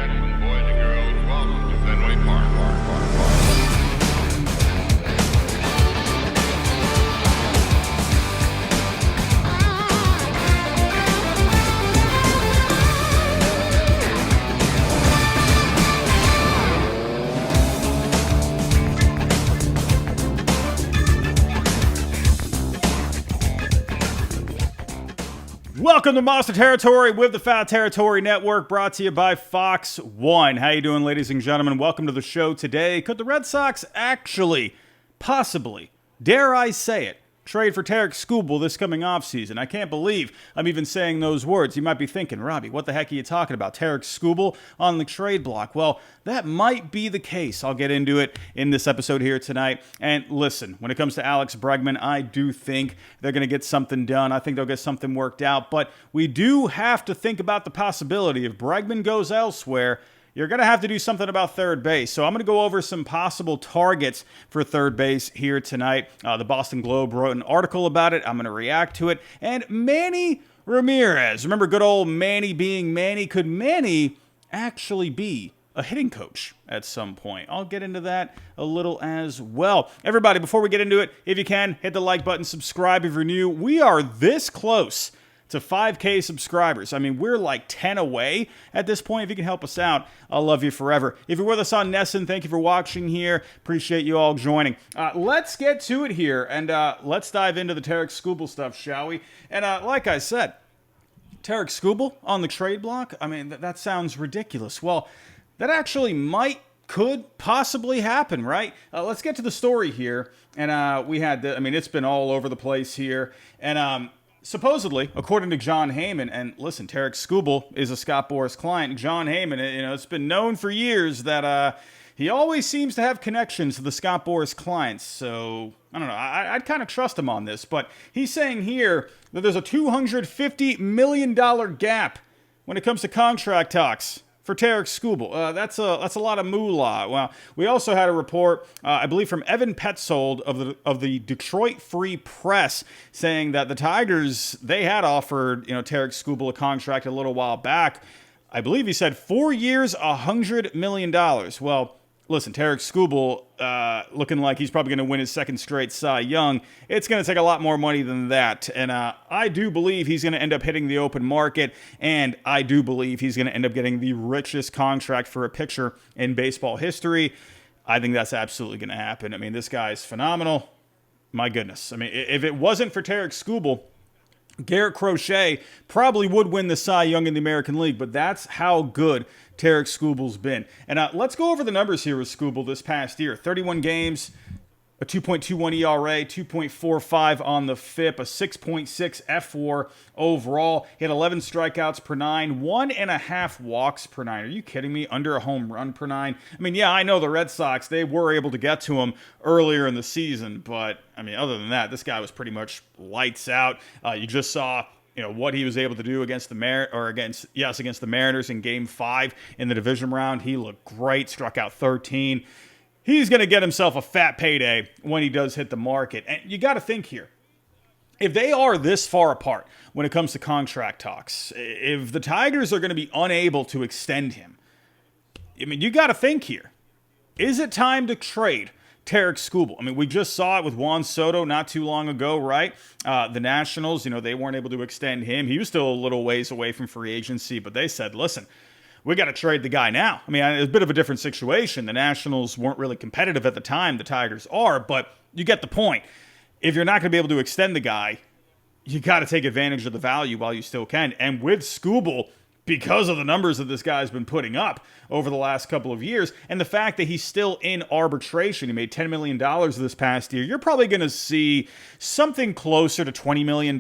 gentlemen, boys and girls, welcome to Fenway Park. Welcome to Monster Territory with the Foul Territory Network, brought to you by Fox 1. How you doing, ladies and gentlemen? Welcome to the show today. Could the Red Sox actually, possibly, dare I say it, trade for Tarik Skubal this coming offseason? I can't believe I'm even saying those words. You might be thinking, Robbie, what the heck are you talking about? Tarik Skubal on the trade block. Well, that might be the case. I'll get into it in this episode here tonight. And listen, when it comes to Alex Bregman, I do think they're going to get something done. I think they'll get something worked out. But we do have to think about the possibility if Bregman goes elsewhere, you're going to have to do something about third base. So I'm going to go over some possible targets for third base here tonight. The Boston Globe wrote an article about it. I'm going to react to it. And Manny Ramirez. Remember good old Manny being Manny. Could Manny actually be a hitting coach at some point? I'll get into that a little as well. Everybody, before we get into it, if you can, hit the like button, subscribe if you're new. We are this close to 5K subscribers. I mean, we're like 10 away at this point. If you can help us out, I'll love you forever. If you're with us on Nesson, thank you for watching here. Appreciate you all joining. Let's get to it here, and let's dive into the Tarik Skubal stuff, shall we? And like I said, Tarik Skubal on the trade block, I mean, that sounds ridiculous. Well, that actually could possibly happen, right? Let's get to the story here. And we had, it's been all over the place here. And supposedly, according to John Heyman, and listen, Tarik Skubal is a Scott Boras client. John Heyman, it's been known for years that he always seems to have connections to the Scott Boras clients. So, I don't know, I'd kind of trust him on this. But he's saying here that there's a $250 million gap when it comes to contract talks for Tarik Skubal. That's a lot of moolah. Well, we also had a report, I believe, from Evan Petzold of the Detroit Free Press, saying that the Tigers, they had offered Tarik Skubal a contract a little while back. I believe he said 4 years, $100 million. Well, listen, Tarik Skubal looking like he's probably going to win his second straight Cy Young. It's going to take a lot more money than that. And I do believe he's going to end up hitting the open market. And I do believe he's going to end up getting the richest contract for a pitcher in baseball history. I think that's absolutely going to happen. I mean, this guy's phenomenal. My goodness. I mean, if it wasn't for Tarik Skubal, Garrett Crochet probably would win the Cy Young in the American League, but that's how good Tarik Skubal's been. And let's go over the numbers here with Skubal this past year. 31 games, a 2.21 ERA, 2.45 on the FIP, a 6.6 F4 overall. He had 11 strikeouts per nine, 1.5 walks per nine. Are you kidding me? Under a home run per nine? I mean, yeah, I know the Red Sox, they were able to get to him earlier in the season, but I mean, other than that, this guy was pretty much lights out. You just saw what he was able to do against the Mariners in Game 5 in the division round. He looked great, struck out 13. He's going to get himself a fat payday when he does hit the market. And you got to think here, if they are this far apart when it comes to contract talks, if the Tigers are going to be unable to extend him, I mean, you got to think here, is it time to trade Tarik Skubal? I mean, we just saw it with Juan Soto not too long ago, right? The Nationals, they weren't able to extend him. He was still a little ways away from free agency, but they said, listen, we got to trade the guy now. I mean, it's a bit of a different situation. The Nationals weren't really competitive at the time. The Tigers are, but you get the point. If you're not going to be able to extend the guy, you got to take advantage of the value while you still can. And with Skubal, because of the numbers that this guy's been putting up over the last couple of years, and the fact that he's still in arbitration, he made $10 million this past year, you're probably going to see something closer to $20 million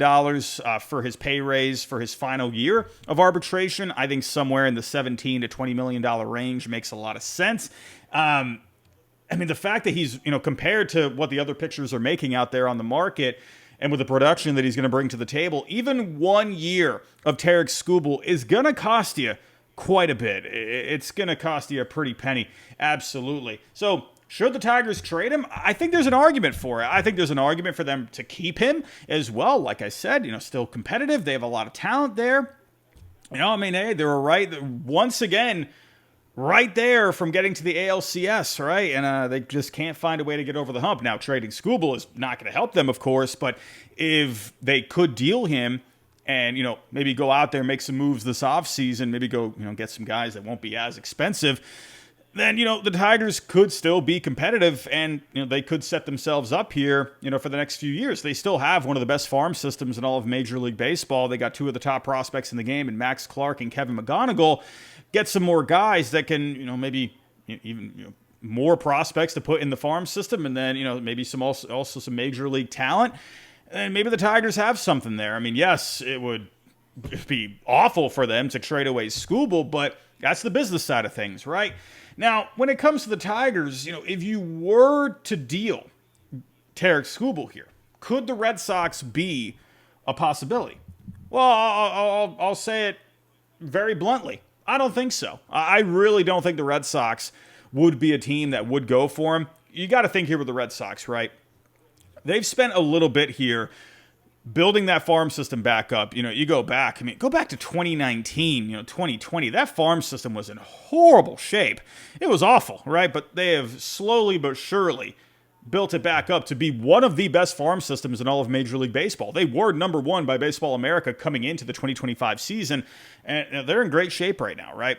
for his pay raise for his final year of arbitration. I think somewhere in the $17 to $20 million range makes a lot of sense. I mean, the fact that he's, compared to what the other pitchers are making out there on the market, and with the production that he's going to bring to the table, even 1 year of Tarik Skubal is going to cost you quite a bit. It's going to cost you a pretty penny. Absolutely. So should the Tigers trade him? I think there's an argument for it. I think there's an argument for them to keep him as well. Like I said, still competitive. They have a lot of talent there. Hey, they were right. Once again, right there from getting to the ALCS, right? And they just can't find a way to get over the hump. Now, trading Skubal is not going to help them, of course, but if they could deal him and, maybe go out there, make some moves this offseason, maybe go, get some guys that won't be as expensive, then, the Tigers could still be competitive and, they could set themselves up here, for the next few years. They still have one of the best farm systems in all of Major League Baseball. They got two of the top prospects in the game in Max Clark and Kevin McGonigal. Get some more guys that can, maybe even, more prospects to put in the farm system, and then, maybe also some Major League talent. And maybe the Tigers have something there. I mean, yes, it would be awful for them to trade away Skubal, but that's the business side of things, right? Now, when it comes to the Tigers, if you were to deal Tarik Skubal here, could the Red Sox be a possibility? Well, I'll say it very bluntly. I don't think so. I really don't think the Red Sox would be a team that would go for him. You got to think here with the Red Sox, right? They've spent a little bit here building that farm system back up. You go back, go back to 2019, 2020. That farm system was in horrible shape. It was awful, right? But they have slowly but surely built it back up to be one of the best farm systems in all of Major League Baseball. They were number one by Baseball America coming into the 2025 season, and they're in great shape right now, right?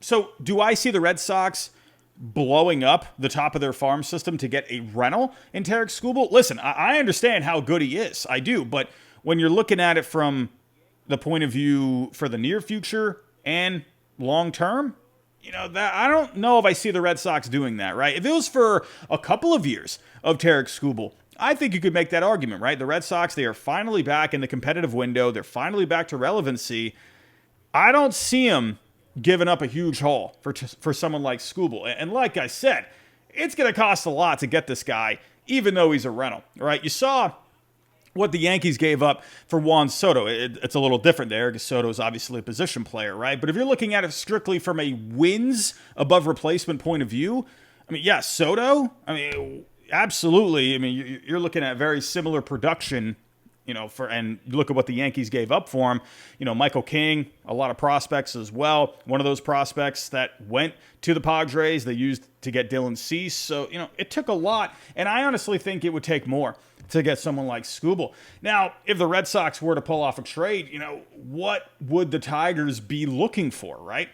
So do I see the Red Sox blowing up the top of their farm system to get a rental in Tarik Skubal? Listen, I understand how good he is. I do. But when you're looking at it from the point of view for the near future and long term, that I don't know if I see the Red Sox doing that, right? If it was for a couple of years of Tarik Skubal, I think you could make that argument, right? The Red Sox, they are finally back in the competitive window. They're finally back to relevancy. I don't see them giving up a huge haul for someone like Skubal. And like I said, it's going to cost a lot to get this guy, even though he's a rental, right? You saw what the Yankees gave up for Juan Soto. It's a little different there because Soto is obviously a position player, right? But if you're looking at it strictly from a wins above replacement point of view, yes, Soto, absolutely. You're looking at very similar production, and look at what the Yankees gave up for him. Michael King, a lot of prospects as well. One of those prospects that went to the Padres, they used to get Dylan Cease. So, it took a lot, and I honestly think it would take more to get someone like Skubal. Now, if the Red Sox were to pull off a trade, what would the Tigers be looking for, right?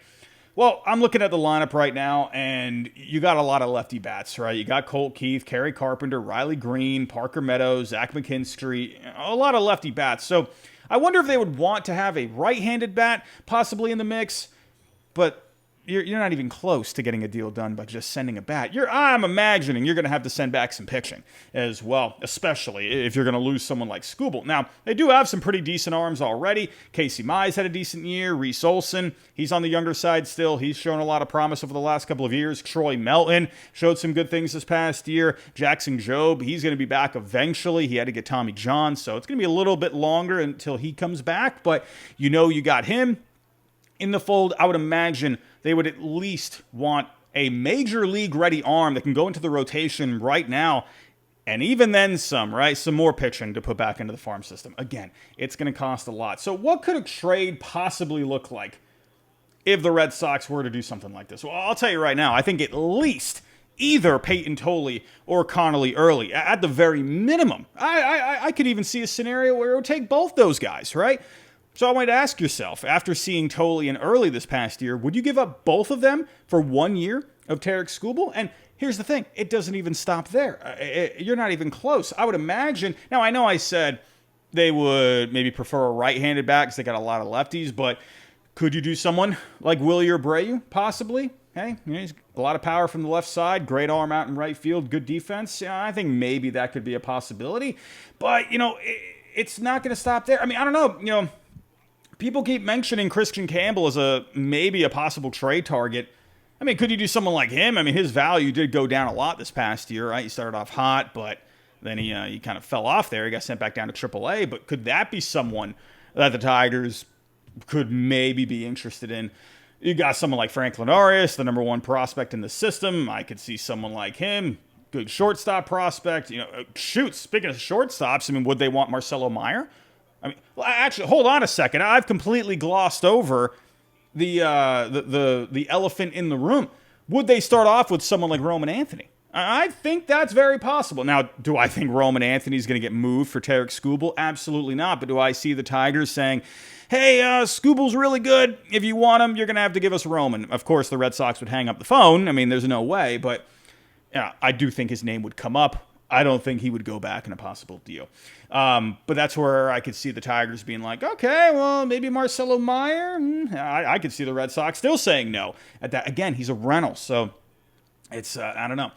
Well, I'm looking at the lineup right now, and you got a lot of lefty bats, right? You got Colt Keith, Kerry Carpenter, Riley Green, Parker Meadows, Zach McKinstry, a lot of lefty bats. So I wonder if they would want to have a right-handed bat possibly in the mix, but you're not even close to getting a deal done by just sending a bat. I'm imagining you're going to have to send back some pitching as well, especially if you're going to lose someone like Skubal. Now, they do have some pretty decent arms already. Casey Mize had a decent year. Reese Olson, he's on the younger side still. He's shown a lot of promise over the last couple of years. Troy Melton showed some good things this past year. Jackson Jobe, he's going to be back eventually. He had to get Tommy John, so it's going to be a little bit longer until he comes back, but you got him in the fold. I would imagine they would at least want a major league ready arm that can go into the rotation right now, and even then some, right? Some more pitching to put back into the farm system. Again, it's going to cost a lot. So what could a trade possibly look like if the Red Sox were to do something like this? Well, I'll tell you right now, I think at least either Peyton Tolley or Connolly Early, at the very minimum. I could even see a scenario where it would take both those guys, right? So I wanted to ask yourself, after seeing Tolley and Early this past year, would you give up both of them for 1 year of Tarik Skubal? And here's the thing, it doesn't even stop there. You're not even close. I would imagine, now I know I said they would maybe prefer a right-handed bat because they got a lot of lefties, but could you do someone like Willie Abreu, possibly? Hey, he's a lot of power from the left side, great arm out in right field, good defense. I think maybe that could be a possibility. But, it's not going to stop there. I don't know, people keep mentioning Christian Campbell as maybe a possible trade target. Could you do someone like him? His value did go down a lot this past year, right? He started off hot, but then he kind of fell off there. He got sent back down to AAA. But could that be someone that the Tigers could maybe be interested in? You got someone like Franklin Arias, the number one prospect in the system. I could see someone like him. Good shortstop prospect. Speaking of shortstops, would they want Marcelo Meyer? Actually, hold on a second. I've completely glossed over the elephant in the room. Would they start off with someone like Roman Anthony? I think that's very possible. Now, do I think Roman Anthony is going to get moved for Tarik Skubal? Absolutely not. But do I see the Tigers saying, hey, Skubal's really good. If you want him, you're going to have to give us Roman. Of course, the Red Sox would hang up the phone. I mean, there's no way. But yeah, I do think his name would come up. I don't think he would go back in a possible deal. But that's where I could see the Tigers being like, okay, well, maybe Marcelo Meyer. I could see the Red Sox still saying no. At that, again, he's a rental. So it's, I don't know.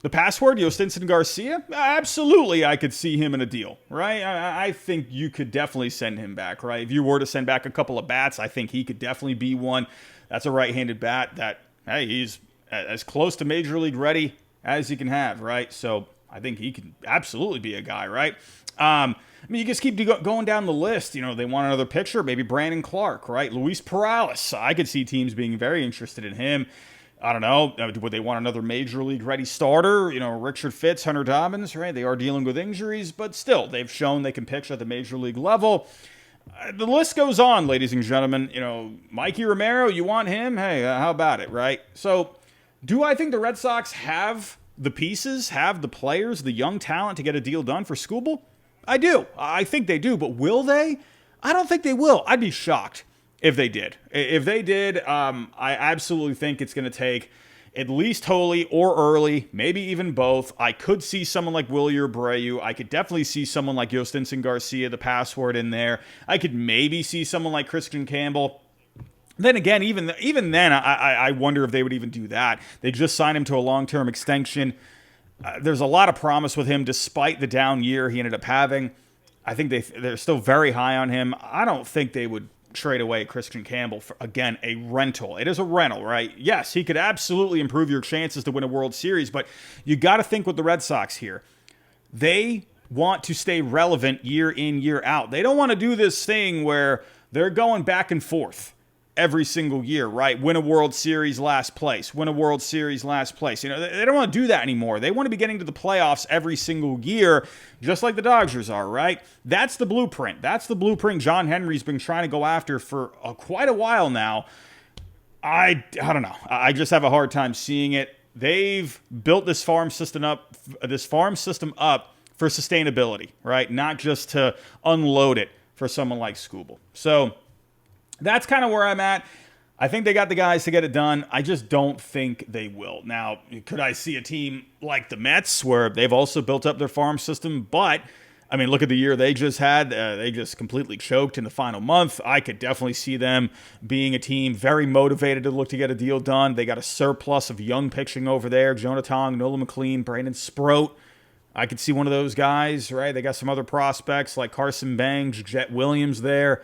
The password, Yostinson Garcia, absolutely, I could see him in a deal, right? I think you could definitely send him back, right? If you were to send back a couple of bats, I think he could definitely be one. That's a right-handed bat that, hey, he's as close to Major League ready as you can have, right? So I think he can absolutely be a guy, right? I mean, you just keep going down the list. You know, they want another pitcher, maybe Brandon Clark, right? Luis Perales, I could see teams being very interested in him. I don't know. Would they want another Major League ready starter? You know, Richard Fitz, Hunter Dobbins, right? They are dealing with injuries, but still, they've shown they can pitch at the Major League level. The list goes on, ladies and gentlemen. You know, Mikey Romero, you want him? Hey, how about it, right? So, do I think the Red Sox have the pieces, have the players, the young talent to get a deal done for Skubal? I do. I think they do, but will they? I don't think they will. I'd be shocked if they did. If they did, I absolutely think it's going to take at least Holy or early, maybe even both. I could see someone like Willie Abreu. I could definitely see someone like Yostinson Garcia, the password in there. I could maybe see someone like Christian Campbell. Then again, even then, I wonder if they would even do that. They just signed him to a long-term extension. There's a lot of promise with him, despite the down year he ended up having. I think they're still very high on him. I don't think they would trade away Christian Campbell for, again, a rental. It is a rental, right? Yes, he could absolutely improve your chances to win a World Series, but you got to think with the Red Sox here. They want to stay relevant year in, year out. They don't want to do this thing where they're going back and forth every single year, right? Win a World Series, last place. Win a World Series, last place. You know, they don't want to do that anymore. They want to be getting to the playoffs every single year, just like the Dodgers are, right? That's the blueprint. That's the blueprint John Henry's been trying to go after for quite a while now. I don't know. I just have a hard time seeing it. They've built this farm system up for sustainability, right? Not just to unload it for someone like Skubal. So that's kind of where I'm at. I think they got the guys to get it done. I just don't think they will. Now, could I see a team like the Mets where they've also built up their farm system? But, I mean, look at the year they just had. They just completely choked in the final month. I could definitely see them being a team very motivated to look to get a deal done. They got a surplus of young pitching over there. Jonah Tong, Nola McLean, Brandon Sproat. I could see one of those guys, right? They got some other prospects like Carson Bangs, Jet Williams there.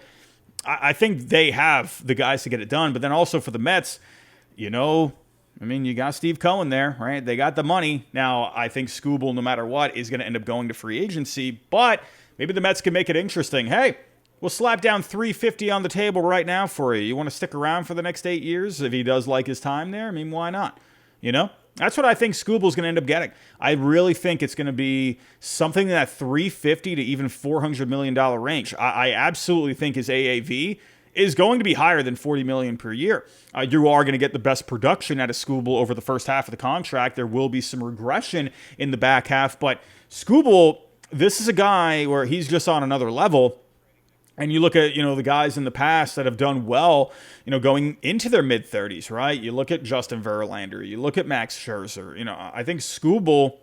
I think they have the guys to get it done. But then also for the Mets, you know, I mean, you got Steve Cohen there, right? They got the money. Now, I think Skubal, no matter what, is going to end up going to free agency. But maybe the Mets can make it interesting. Hey, we'll slap down $350 on the table right now for you. You want to stick around for the next 8 years if he does like his time there? I mean, why not? You know? That's what I think Skubal's going to end up getting. I really think it's going to be something in that $350 to even $400 million range. I absolutely think his AAV is going to be higher than $40 million per year. You are going to get the best production out of Skubal over the first half of the contract. There will be some regression in the back half, but Skubal, this is a guy where he's just on another level. And you look at, you know, the guys in the past that have done well, you know, going into their mid-30s, right? You look at Justin Verlander. You look at Max Scherzer. You know, I think Skubal,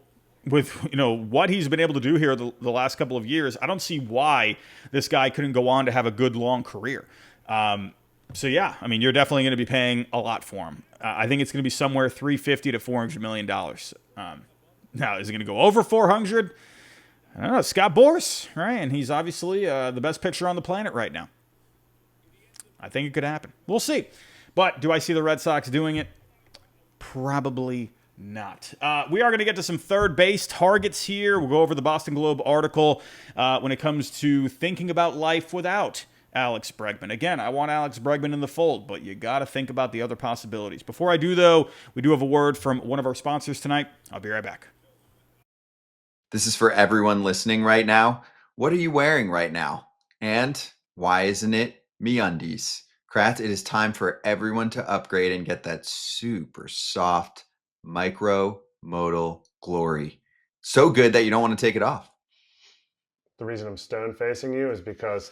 with, you know, what he's been able to do here the last couple of years, I don't see why this guy couldn't go on to have a good, long career. So, yeah, I mean, you're definitely going to be paying a lot for him. I think it's going to be somewhere $350 to $400 million. Now, is it going to go over 400? I don't know, Scott Boras, right? And he's obviously the best pitcher on the planet right now. I think it could happen. We'll see. But do I see the Red Sox doing it? Probably not. We are going to get to some third base targets here. We'll go over the Boston Globe article when it comes to thinking about life without Alex Bregman. Again, I want Alex Bregman in the fold, but you got to think about the other possibilities. Before I do, though, we do have a word from one of our sponsors tonight. I'll be right back. This is for everyone listening right now. What are you wearing right now? And why isn't it MeUndies? Kratz, it is time for everyone to upgrade and get that super soft micro modal glory. So good that you don't want to take it off. The reason I'm stone facing you is because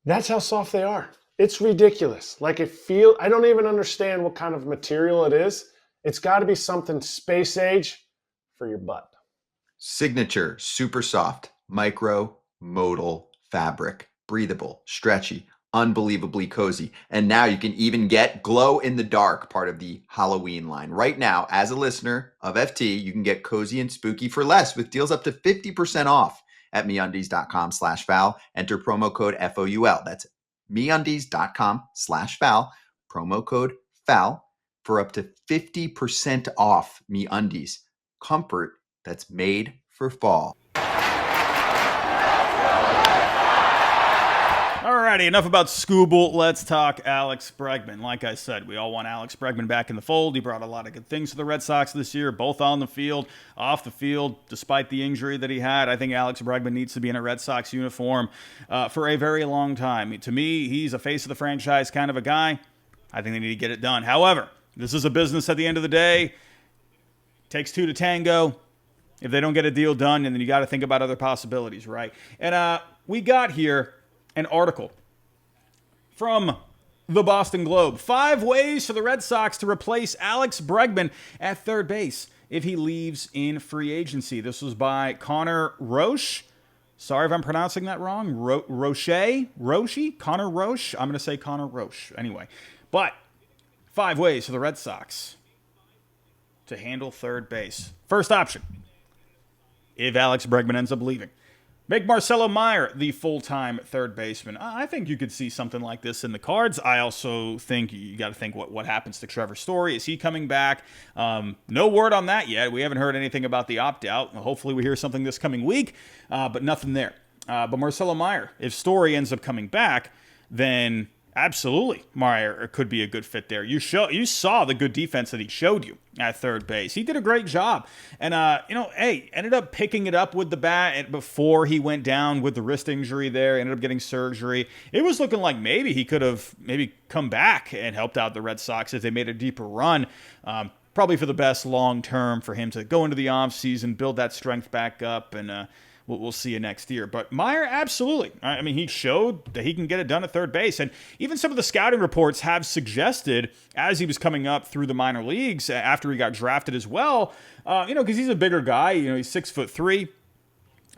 that's how soft they are. It's ridiculous. Like I don't even understand what kind of material it is. It's got to be something space age for your butt. Signature super soft micro modal fabric. Breathable, stretchy, unbelievably cozy. And now you can even get glow in the dark, part of the Halloween line. Right now, as a listener of FT, you can get cozy and spooky for less with deals up to 50% off at MeUndies.com/foul. Enter promo code FOUL. That's MeUndies.com/foul. Promo code FOUL for up to 50% off MeUndies. Comfort that's made for fall. Alrighty, enough about Skubal. Let's talk Alex Bregman. Like I said, we all want Alex Bregman back in the fold. He brought a lot of good things to the Red Sox this year, both on the field, off the field, despite the injury that he had. I think Alex Bregman needs to be in a Red Sox uniform for a very long time. To me, he's a face of the franchise kind of a guy. I think they need to get it done. However, this is a business at the end of the day. Takes two to tango. If they don't get a deal done, and then you got to think about other possibilities, right? And we got here an article from the Boston Globe. 5 ways for the Red Sox to replace Alex Bregman at third base if he leaves in free agency. This was by Connor Roche. Sorry if I'm pronouncing that wrong. Roche? Connor Roche? I'm going to say Connor Roche. Anyway, but 5 ways for the Red Sox to handle third base. First option, if Alex Bregman ends up leaving, make Marcelo Meyer the full-time third baseman. I think you could see something like this in the cards. I also think you got to think what happens to Trevor Story. Is he coming back? No word on that yet. We haven't heard anything about the opt-out. Hopefully we hear something this coming week, but nothing there. But Marcelo Meyer, if Story ends up coming back, then absolutely Meyer could be a good fit there. You saw the good defense that he showed you at third base. He did a great job. And, ended up picking it up with the bat before he went down with the wrist injury there, ended up getting surgery. It was looking like maybe he could have come back and helped out the Red Sox if they made a deeper run. Probably for the best long term for him to go into the offseason, build that strength back up, and we'll see you next year. But Meyer, absolutely. I mean, he showed that he can get it done at third base. And even some of the scouting reports have suggested, as he was coming up through the minor leagues, after he got drafted as well, because he's a bigger guy, he's 6'3".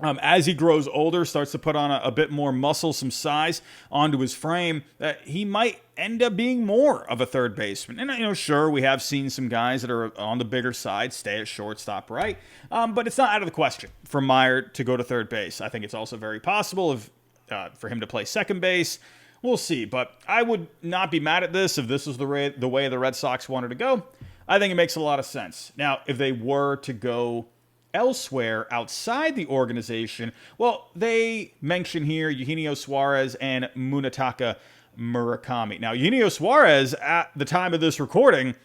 As he grows older, starts to put on a bit more muscle, some size onto his frame, he might end up being more of a third baseman. And, sure, we have seen some guys that are on the bigger side stay at shortstop, right? But it's not out of the question for Meyer to go to third base. I think it's also very possible for him to play second base. We'll see. But I would not be mad at this if this was the way the Red Sox wanted to go. I think it makes a lot of sense. Now, if they were to go elsewhere outside the organization, well, they mention here Eugenio Suarez and Munetaka Murakami. Now, Eugenio Suarez, at the time of this recording,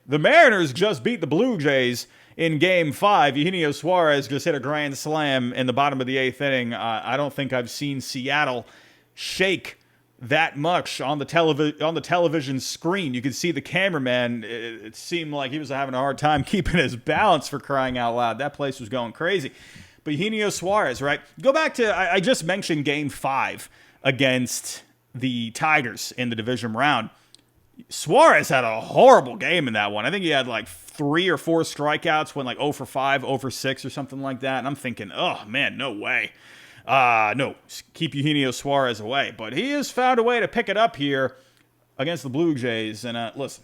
the Mariners just beat the Blue Jays in Game 5. Eugenio Suarez just hit a grand slam in the bottom of the 8th inning. I don't think I've seen Seattle shake that much on the television screen. You could see the cameraman. It seemed like he was having a hard time keeping his balance, for crying out loud. That place was going crazy. But Eugenio Suarez, right? Go back to, I just mentioned Game 5 against the Tigers in the division round. Suarez had a horrible game in that one. I think he had like 3 or 4 strikeouts, went like 0 for 5, 0 for 6 or something like that. And I'm thinking, oh man, no way. No, keep Eugenio Suarez away. But he has found a way to pick it up here against the Blue Jays. And listen,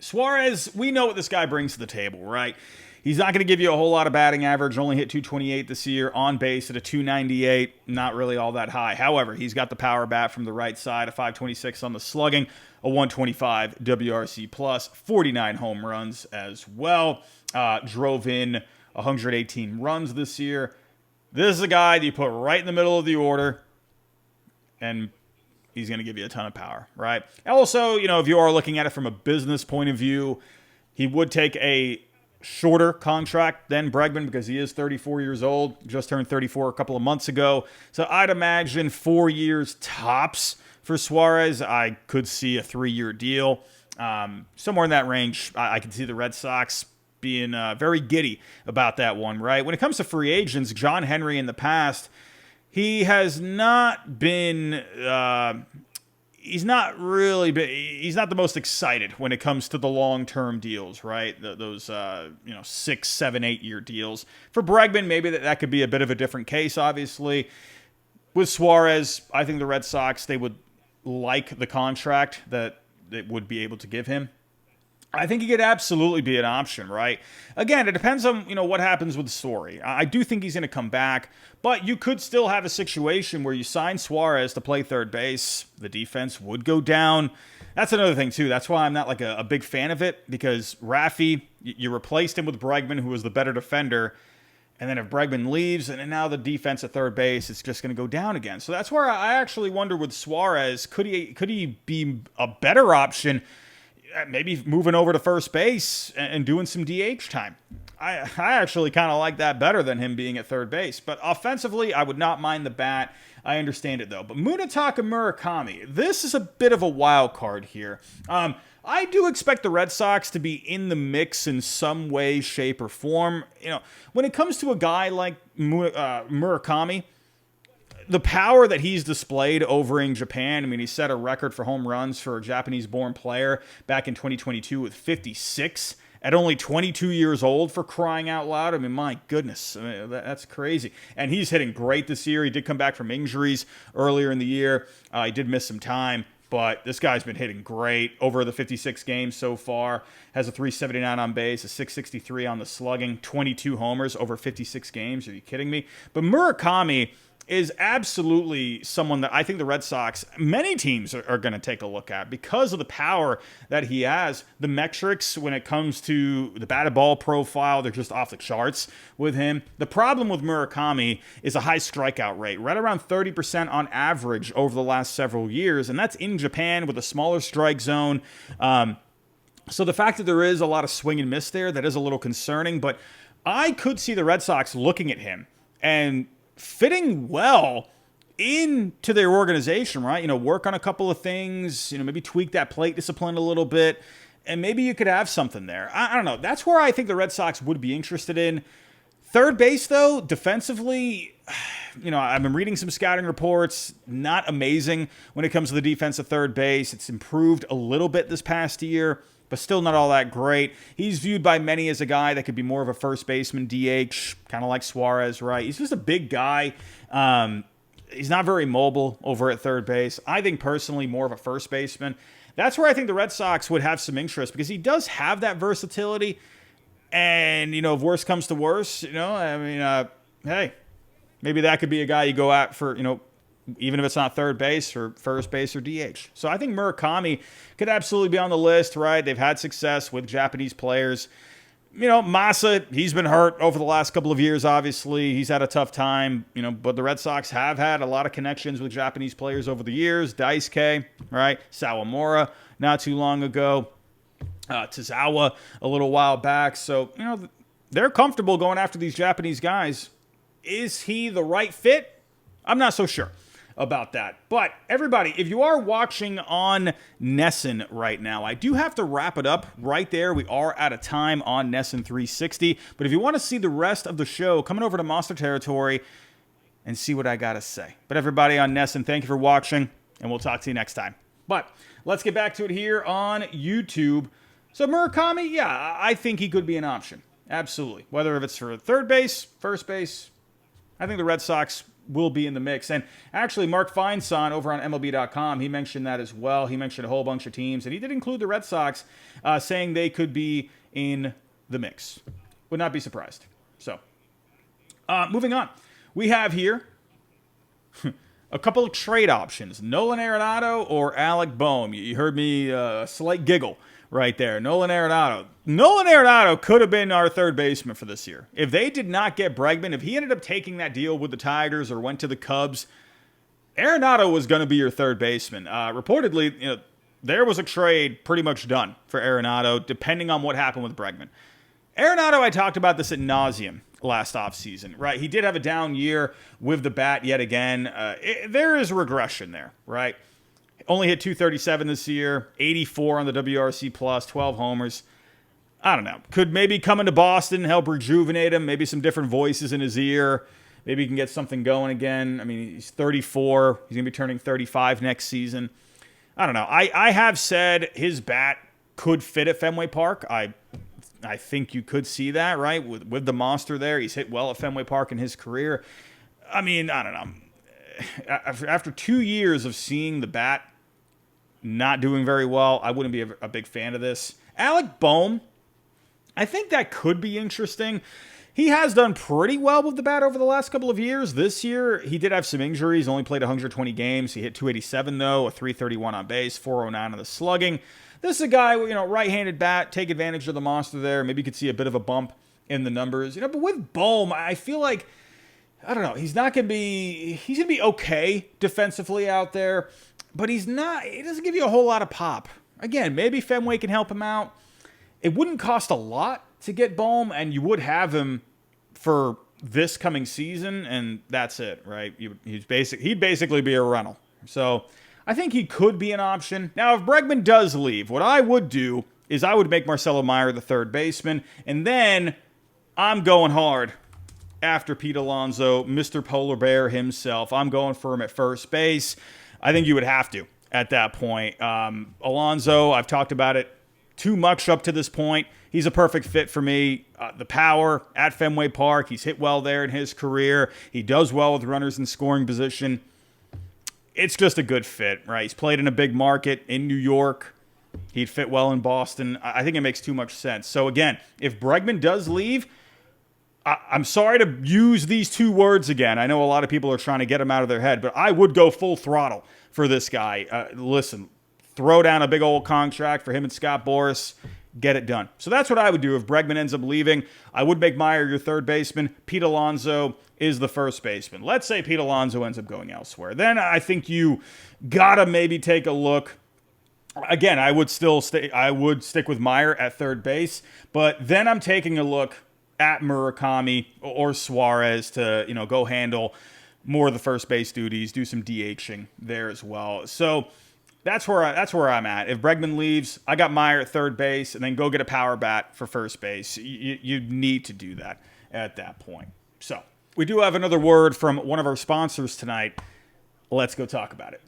Suarez, we know what this guy brings to the table, right? He's not going to give you a whole lot of batting average. Only hit 228 this year, on base at a 298. Not really all that high. However, he's got the power bat from the right side, a 526 on the slugging, a 125 WRC plus, 49 home runs as well. Drove in 118 runs this year. This is a guy that you put right in the middle of the order, and he's going to give you a ton of power, right? Also, if you are looking at it from a business point of view, he would take a shorter contract than Bregman because he is 34 years old, just turned 34 a couple of months ago. So I'd imagine 4 years tops For Suarez, I could see a 3-year deal. Somewhere in that range, I could see the Red Sox being very giddy about that one, right? When it comes to free agents, John Henry in the past, he has not been... he's not the most excited when it comes to the long-term deals, right? Those 6, 7, 8-year deals. For Bregman, maybe that could be a bit of a different case, obviously. With Suarez, I think the Red Sox, they would like the contract that they would be able to give him. I think he could absolutely be an option, right? Again, it depends on, what happens with Story. I do think he's going to come back, but you could still have a situation where you sign Suarez to play third base. The defense would go down. That's another thing, too. That's why I'm not like a big fan of it, because Rafi, you replaced him with Bregman, who was the better defender. And then if Bregman leaves, and then now the defense at third base, it's just going to go down again. So that's where I actually wonder with Suarez, could he be a better option? Maybe moving over to first base and doing some DH time. I actually kind of like that better than him being at third base. But offensively, I would not mind the bat. I understand it, though. But Munetaka Murakami, this is a bit of a wild card here. I do expect the Red Sox to be in the mix in some way, shape, or form. When it comes to a guy like Murakami, the power that he's displayed over in Japan, he set a record for home runs for a Japanese-born player back in 2022 with 56 at only 22 years old, for crying out loud. My goodness, that's crazy. And he's hitting great this year. He did come back from injuries earlier in the year. He did miss some time, but this guy's been hitting great over the 56 games so far. Has a 379 on base, a 663 on the slugging, 22 homers over 56 games. Are you kidding me? But Murakami is absolutely someone that I think the Red Sox, many teams are going to take a look at because of the power that he has. The metrics when it comes to the batted ball profile, they're just off the charts with him. The problem with Murakami is a high strikeout rate, right around 30% on average over the last several years, and that's in Japan with a smaller strike zone. So the fact that there is a lot of swing and miss there, that is a little concerning, but I could see the Red Sox looking at him and fitting well into their organization, right? Work on a couple of things, maybe tweak that plate discipline a little bit, and maybe you could have something there. I don't know. That's where I think the Red Sox would be interested in. Third base, though, defensively, I've been reading some scouting reports, not amazing when it comes to the defense of third base. It's improved a little bit this past year, but still not all that great. He's viewed by many as a guy that could be more of a first baseman, DH, kind of like Suarez, right? He's just a big guy. He's not very mobile over at third base. I think personally more of a first baseman. That's where I think the Red Sox would have some interest, because he does have that versatility. And, if worse comes to worse, hey, maybe that could be a guy you go at for, even if it's not third base or first base or DH. So I think Murakami could absolutely be on the list, right? They've had success with Japanese players. Masa, he's been hurt over the last couple of years, obviously. He's had a tough time, but the Red Sox have had a lot of connections with Japanese players over the years. Daisuke, right? Sawamura, not too long ago. Tozawa, a little while back. So, they're comfortable going after these Japanese guys. Is he the right fit? I'm not so sure about that. But everybody, if you are watching on NESN right now, I do have to wrap it up right there. We are out of time on NESN 360. But if you want to see the rest of the show, coming over to Monster Territory and see what I got to say. But everybody on NESN, thank you for watching, and we'll talk to you next time. But let's get back to it here on YouTube. So Murakami, yeah, I think he could be an option. Absolutely. Whether if it's for third base, first base, I think the Red Sox will be in the mix. And actually, Mark Feinstein over on MLB.com, he mentioned that as well. He mentioned a whole bunch of teams, and he did include the Red Sox, saying they could be in the mix. Would not be surprised. So, moving on. We have here a couple of trade options. Nolan Arenado or Alec Boehm. You heard me a slight giggle right there. Nolan Arenado. Nolan Arenado could have been our third baseman for this year. If they did not get Bregman, if he ended up taking that deal with the Tigers or went to the Cubs, Arenado was going to be your third baseman. Reportedly, there was a trade pretty much done for Arenado, depending on what happened with Bregman. Arenado, I talked about this ad nauseum last offseason, right? He did have a down year with the bat yet again. There is regression there, right? Only hit 237 this year, 84 on the WRC plus, 12 homers. I don't know. Could maybe come into Boston, help rejuvenate him, maybe some different voices in his ear. Maybe he can get something going again. I mean, he's 34. He's going to be turning 35 next season. I don't know. I have said his bat could fit at Fenway Park. I think you could see that, right? With the monster there. He's hit well at Fenway Park in his career. I mean, I don't know. After 2 years of seeing the bat not doing very well, I wouldn't be a big fan of this. Alec Boehm, I think that could be interesting. He has done pretty well with the bat over the last couple of years. This year, he did have some injuries, only played 120 games. He hit 287, though, a 331 on base, 409 on the slugging. This is a guy, right-handed bat, take advantage of the monster there. Maybe you could see a bit of a bump in the numbers. But with Boehm, I feel like, I don't know, he's going to be okay defensively out there, but he doesn't give you a whole lot of pop. Again, maybe Fenway can help him out. It wouldn't cost a lot to get Boehm, and you would have him for this coming season, and that's it, right? He'd basically be a rental. So I think he could be an option. Now, if Bregman does leave, what I would do is I would make Marcelo Meyer the third baseman, and then I'm going hard after Pete Alonso, Mr. Polar Bear himself. I'm going for him at first base. I think you would have to at that point. Alonso, I've talked about it too much up to this point. He's a perfect fit for me. The power at Fenway Park. He's hit well there in his career. He does well with runners in scoring position. It's just a good fit, right? He's played in a big market in New York. He'd fit well in Boston. I think it makes too much sense. So again, if Bregman does leave, I'm sorry to use these two words again. I know a lot of people are trying to get him out of their head, but I would go full throttle for this guy. Listen, throw down a big old contract for him and Scott Boras. Get it done. So that's what I would do if Bregman ends up leaving. I would make Meyer your third baseman. Pete Alonso is the first baseman. Let's say Pete Alonso ends up going elsewhere. Then I think you gotta maybe take a look. Again, I would stick with Meyer at third base, but then I'm taking a look at Murakami or Suarez to, go handle more of the first base duties, do some DHing there as well. So that's where I'm at. If Bregman leaves, I got Meyer at third base, and then go get a power bat for first base. You need to do that at that point. So we do have another word from one of our sponsors tonight. Let's go talk about it.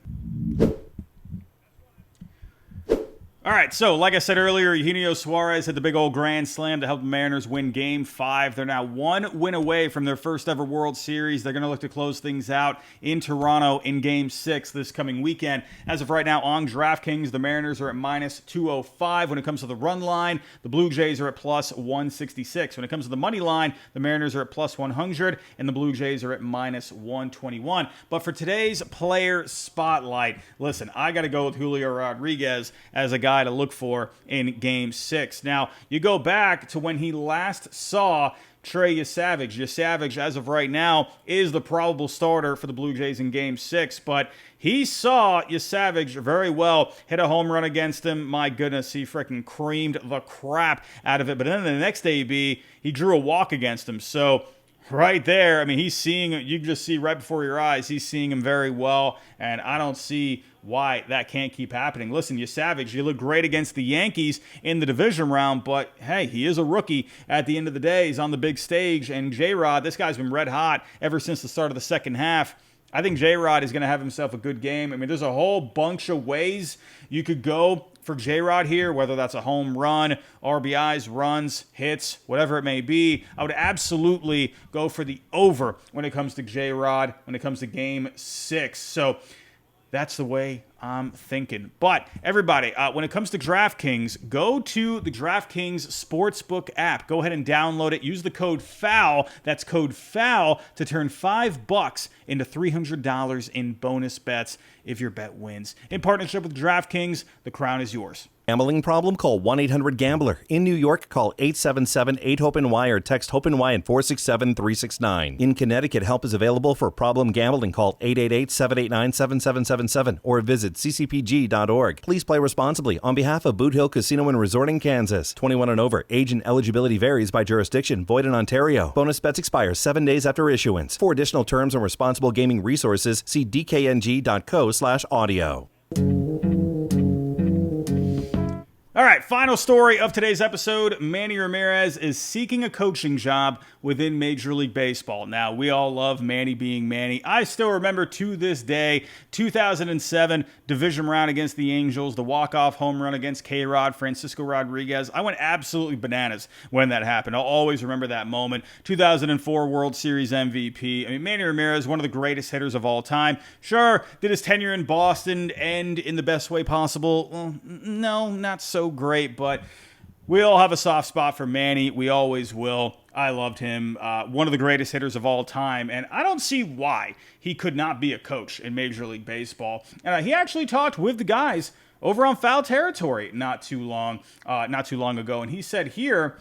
All right, so like I said earlier, Eugenio Suarez had the big old grand slam to help the Mariners win Game 5. They're now 1 win away from their first ever World Series. They're going to look to close things out in Toronto in Game 6 this coming weekend. As of right now on DraftKings, the Mariners are at minus 205. When it comes to the run line, the Blue Jays are at plus 166. When it comes to the money line, the Mariners are at plus 100, and the Blue Jays are at minus 121. But for today's player spotlight, listen, I got to go with Julio Rodriguez as a guy to look for in Game 6. Now, you go back to when he last saw Trey Yesavage. Yesavage, as of right now, is the probable starter for the Blue Jays in Game 6, but he saw Yesavage very well, hit a home run against him. My goodness, he freaking creamed the crap out of it. But then the next AB, he drew a walk against him. So right there, I mean, he's seeing, you can just see right before your eyes, he's seeing him very well, and I don't see why that can't keep happening. Listen, Yesavage, you look great against the Yankees in the division round, but hey, he is a rookie at the end of the day. He's on the big stage, and J-Rod, this guy's been red hot ever since the start of the second half. I think J-Rod is going to have himself a good game. I mean, there's a whole bunch of ways you could go for J-Rod here, whether that's a home run, RBIs, runs, hits, whatever it may be. I would absolutely go for the over when it comes to J-Rod, when it comes to Game 6. So that's the way I'm thinking. But everybody, when it comes to DraftKings, go to the DraftKings Sportsbook app. Go ahead and download it. Use the code FOUL. That's code FOUL to turn $5 into $300 in bonus bets if your bet wins. In partnership with DraftKings, the crown is yours. Gambling problem? Call 1-800-GAMBLER. In New York, call 877-8-HOPE-NY or text HOPE-NY at 467-369. In Connecticut, help is available for problem gambling. Call 888-789-7777 or visit ccpg.org. Please play responsibly on behalf of Boot Hill Casino and Resort in Kansas. 21 and over. Age and eligibility varies by jurisdiction. Void in Ontario. Bonus bets expire 7 days after issuance. For additional terms and responsible gaming resources, see dkng.co/audio. All right, final story of today's episode. Manny Ramirez is seeking a coaching job within Major League Baseball. Now, we all love Manny being Manny. I still remember to this day, 2007 division round against the Angels, the walk-off home run against K-Rod, Francisco Rodriguez. I went absolutely bananas when that happened. I'll always remember that moment. 2004 World Series MVP. I mean, Manny Ramirez, one of the greatest hitters of all time. Sure, did his tenure in Boston end in the best way possible? Well, no, not so great, but we all have a soft spot for Manny. We always will. I loved him. One of the greatest hitters of all time, and I don't see why he could not be a coach in Major League Baseball. And he actually talked with the guys over on Foul Territory not too long ago, and he said, "Here,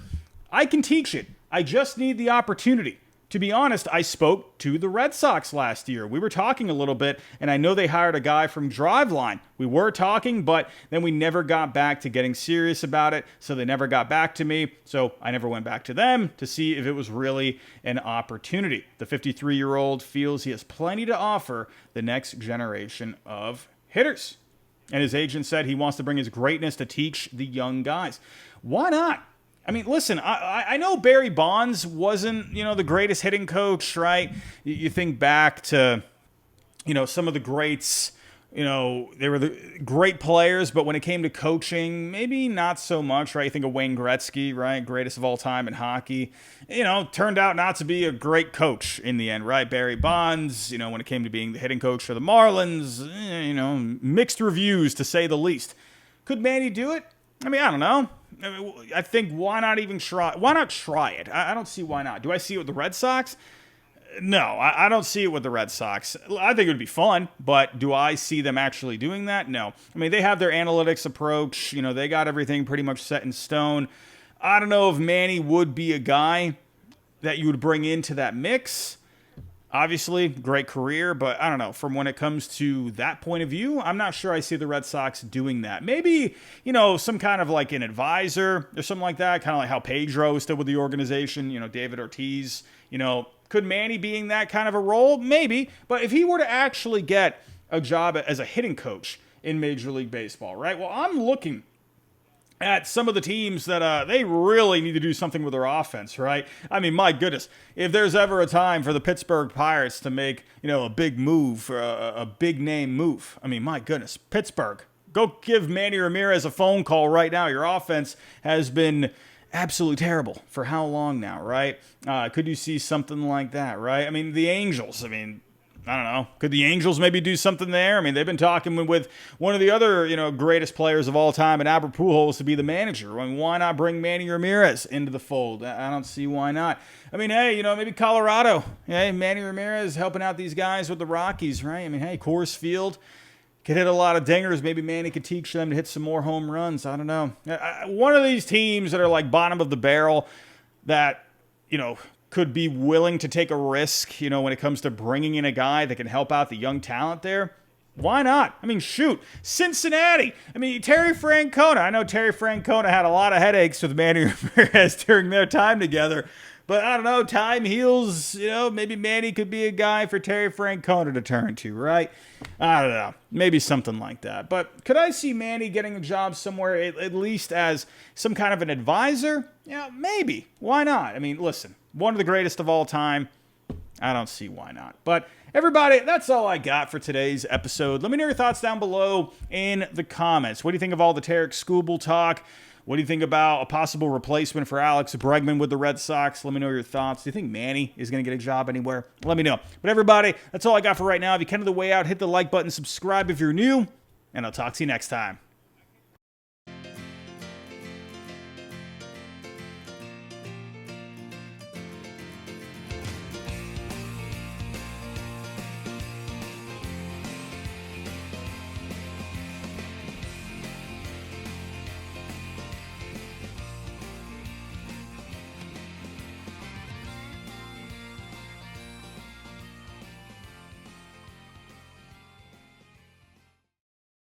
I can teach it. I just need the opportunity." To be honest, I spoke to the Red Sox last year. We were talking a little bit, and I know they hired a guy from Driveline. We were talking, but then we never got back to getting serious about it, so they never got back to me. So I never went back to them to see if it was really an opportunity. The 53-year-old feels he has plenty to offer the next generation of hitters. And his agent said he wants to bring his greatness to teach the young guys. Why not? I mean, listen, I know Barry Bonds wasn't, the greatest hitting coach, right? You think back to, some of the greats, they were the great players, but when it came to coaching, maybe not so much, right? You think of Wayne Gretzky, right? Greatest of all time in hockey, turned out not to be a great coach in the end, right? Barry Bonds, when it came to being the hitting coach for the Marlins, mixed reviews to say the least. Could Manny do it? I mean, I don't know. I think why not even try? Why not try it? I don't see why not. Do I see it with the Red Sox? No, I don't see it with the Red Sox. I think it would be fun, but do I see them actually doing that? No. I mean, they have their analytics approach. They got everything pretty much set in stone. I don't know if Manny would be a guy that you would bring into that mix. Obviously, great career, but I don't know. From when it comes to that point of view, I'm not sure I see the Red Sox doing that. Maybe, some kind of like an advisor or something like that, kind of like how Pedro is still with the organization, David Ortiz. Could Manny be in that kind of a role? Maybe. But if he were to actually get a job as a hitting coach in Major League Baseball, right? Well, I'm looking at some of the teams that they really need to do something with their offense, right? I mean, my goodness, if there's ever a time for the Pittsburgh Pirates to make, a big move, a big name move, I mean, my goodness, Pittsburgh, go give Manny Ramirez a phone call right now. Your offense has been absolutely terrible for how long now, right? Could you see something like that, right? I mean, the Angels, I don't know. Could the Angels maybe do something there? I mean, they've been talking with one of the other, greatest players of all time, and Albert Pujols, to be the manager. I mean, why not bring Manny Ramirez into the fold? I don't see why not. I mean, hey, maybe Colorado. Hey, Manny Ramirez helping out these guys with the Rockies, right? I mean, hey, Coors Field could hit a lot of dingers. Maybe Manny could teach them to hit some more home runs. I don't know. One of these teams that are like bottom of the barrel that, could be willing to take a risk, when it comes to bringing in a guy that can help out the young talent there. Why not? I mean, shoot, Cincinnati. I mean, Terry Francona. I know Terry Francona had a lot of headaches with Manny Ramirez during their time together. But I don't know, time heals, maybe Manny could be a guy for Terry Francona to turn to, right? I don't know, maybe something like that. But could I see Manny getting a job somewhere, at least as some kind of an advisor? Yeah, maybe. Why not? I mean, listen, one of the greatest of all time. I don't see why not. But everybody, that's all I got for today's episode. Let me know your thoughts down below in the comments. What do you think of all the Tarik Skubal talk? What do you think about a possible replacement for Alex Bregman with the Red Sox? Let me know your thoughts. Do you think Manny is going to get a job anywhere? Let me know. But everybody, that's all I got for right now. If you come to the way out, hit the like button, subscribe if you're new, and I'll talk to you next time.